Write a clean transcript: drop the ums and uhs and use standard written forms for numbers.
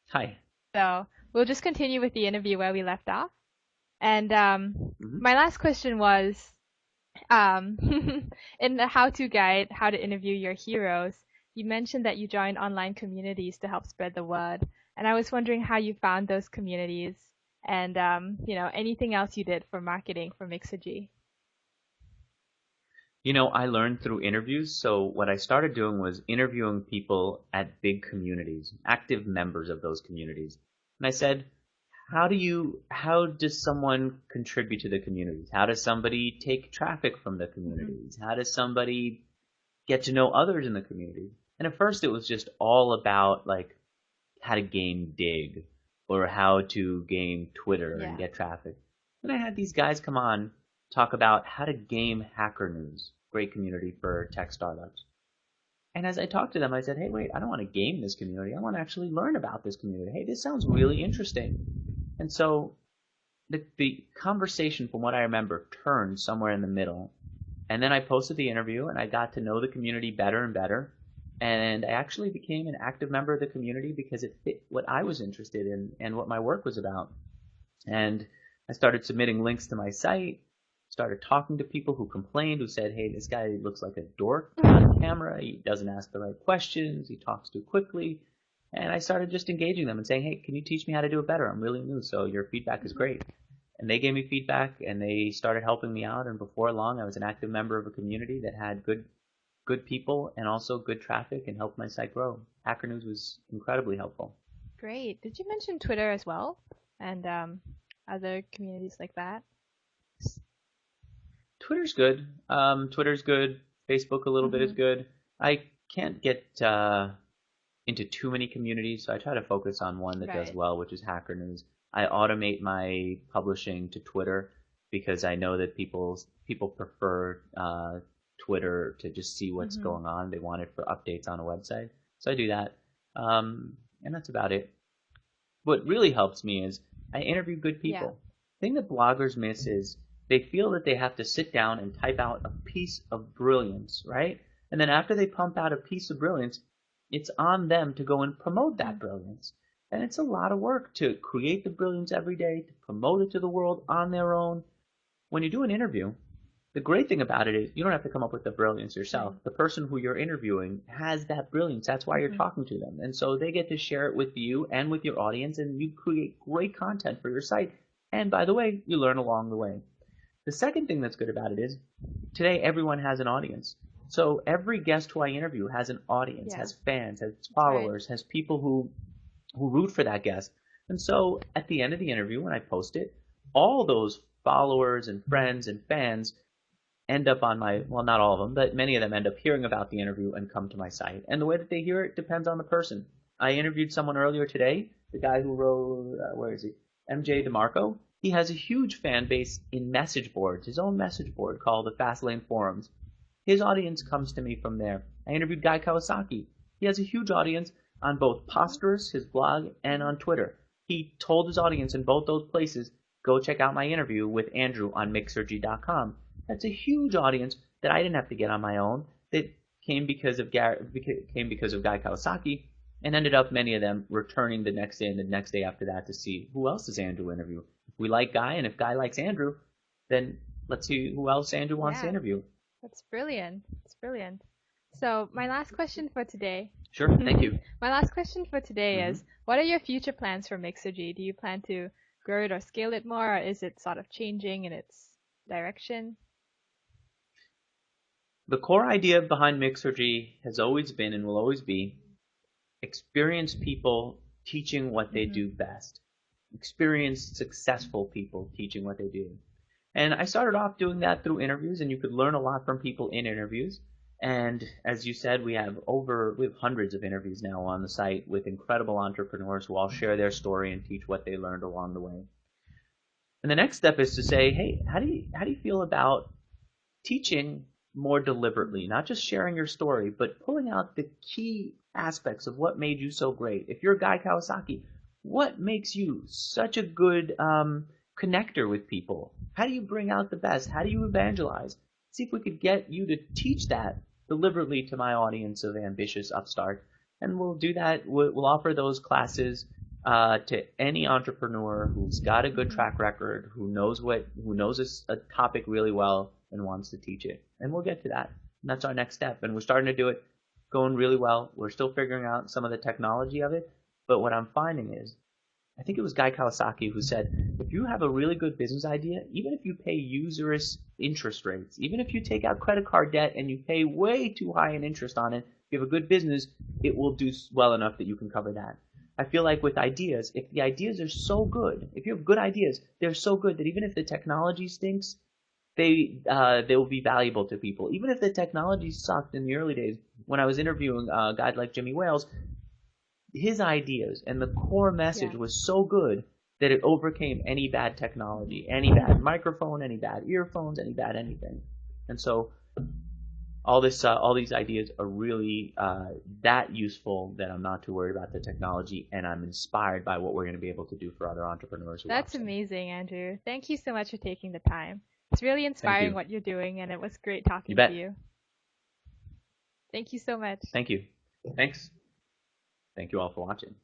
Hi. So we'll just continue with the interview where we left off. And hmm my last question was, um, in the how-to guide, how to interview your heroes, you mentioned that you joined online communities to help spread the word. And I was wondering how you found those communities and, anything else you did for marketing for Mixergy. I learned through interviews. So what I started doing was interviewing people at big communities, active members of those communities. And I said, how does someone contribute to the communities? How does somebody take traffic from the Hmm. communities? How does somebody get to know others in the community? And at first it was just all about like how to game Dig or how to game Twitter and Yeah. get traffic. Then I had these guys come on talk about how to game Hacker News, great community for tech startups. And as I talked to them, I said, hey, wait, I don't want to game this community. I want to actually learn about this community. Hey, this sounds really interesting. And so the conversation, from what I remember, turned somewhere in the middle. And then I posted the interview and I got to know the community better and better. And I actually became an active member of the community because it fit what I was interested in and what my work was about. And I started submitting links to my site, started talking to people who complained, who said, hey, this guy looks like a dork on camera. He doesn't ask the right questions. He talks too quickly. And I started just engaging them and saying, hey, can you teach me how to do it better? I'm really new, so your feedback is great. And they gave me feedback and they started helping me out. And before long, I was an active member of a community that had good people and also good traffic and helped my site grow. Hacker News was incredibly helpful. Great. Did you mention Twitter as well? And other communities like that? Twitter's good. Twitter's good. Facebook a little bit is Hmm. good. I can't get into too many communities, so I try to focus on one that does Right. well, which is Hacker News. I automate my publishing to Twitter because I know that people prefer Twitter to just see what's Hmm. going on. They want it for updates on a website, so I do that, and that's about it. What really helps me is I interview good Yeah. people. The thing that bloggers miss is they feel that they have to sit down and type out a piece of brilliance, right? And then after they pump out a piece of brilliance, it's on them to go and promote that Hmm. brilliance. And it's a lot of work to create the brilliance every day, to promote it to the world on their own. When you do an interview, the great thing about it is you don't have to come up with the brilliance yourself. Mm. The person who you're interviewing has that brilliance. That's why you're Hmm. talking to them. And so they get to share it with you and with your audience, and you create great content for your site. And by the way, you learn along the way. The second thing that's good about it is today everyone has an audience. So every guest who I interview has an audience, Yeah, has fans, has that's right. followers, has people who root for that guest. And so at the end of the interview, when I post it, all those followers and friends and fans end up on my, well, not all of them, but many of them end up hearing about the interview and come to my site. And the way that they hear it depends on the person. I interviewed someone earlier today, the guy who wrote, where is he? MJ DeMarco. He has a huge fan base in message boards, his own message board called the Fastlane Forums. His audience comes to me from there. I interviewed Guy Kawasaki. He has a huge audience on both Hmm. Posterous, his blog, and on Twitter. He told his audience in both those places, go check out my interview with Andrew on Mixergy.com. That's a huge audience that I didn't have to get on my own. That came because of Guy Kawasaki, and ended up many of them returning the next day and the next day after that to see who else does Andrew interview. If we like Guy, and if Guy likes Andrew, then let's see who else Andrew wants to Yeah, interview. that's brilliant. That's brilliant. So my last question for today, Sure, thank you. my last question for today hmm is, what are your future plans for Mixergy? Do you plan to grow it or scale it more, or is it sort of changing in its direction? The core idea behind Mixergy has always been and will always be experienced people teaching what they Hmm. do best. Experienced, successful people teaching what they do. And I started off doing that through interviews, and you could learn a lot from people in interviews. And as you said, we have hundreds of interviews now on the site with incredible entrepreneurs who all share their story and teach what they learned along the way. And the next step is to say, hey, how do you feel about teaching more deliberately, Hmm. not just sharing your story, but pulling out the key aspects of what made you so great. If you're Guy Kawasaki, what makes you such a good connector with people? How do you bring out the best? How do you evangelize? See if we could get you to teach that deliberately to my audience of ambitious upstarts. And we'll do that. We'll offer those classes to any entrepreneur who's got a good track record, who knows a topic really well and wants to teach it. And we'll get to that. And that's our next step. And we're starting to do it, going really well. We're still figuring out some of the technology of it. But what I'm finding is, I think it was Guy Kawasaki who said, if you have a really good business idea, even if you pay usurious interest rates, even if you take out credit card debt and you pay way too high an interest on it, if you have a good business, it will do well enough that you can cover that. I feel like with ideas, if the ideas are so good, if you have good ideas, they're so good that even if the technology stinks, they will be valuable to people. Even if the technology sucked in the early days, when I was interviewing a guy like Jimmy Wales, his ideas and the core message Yeah. was so good that it overcame any bad technology, any bad microphone, any bad earphones, any bad anything. And so all these ideas are really that useful that I'm not too worried about the technology, and I'm inspired by what we're going to be able to do for other entrepreneurs who That's watch them. amazing, Andrew. Thank you so much for taking the time. It's really Thank inspiring you. what you're doing, and it was great You talking to bet. you. Thank you so much. Thank you. Thanks. Thank you all for watching.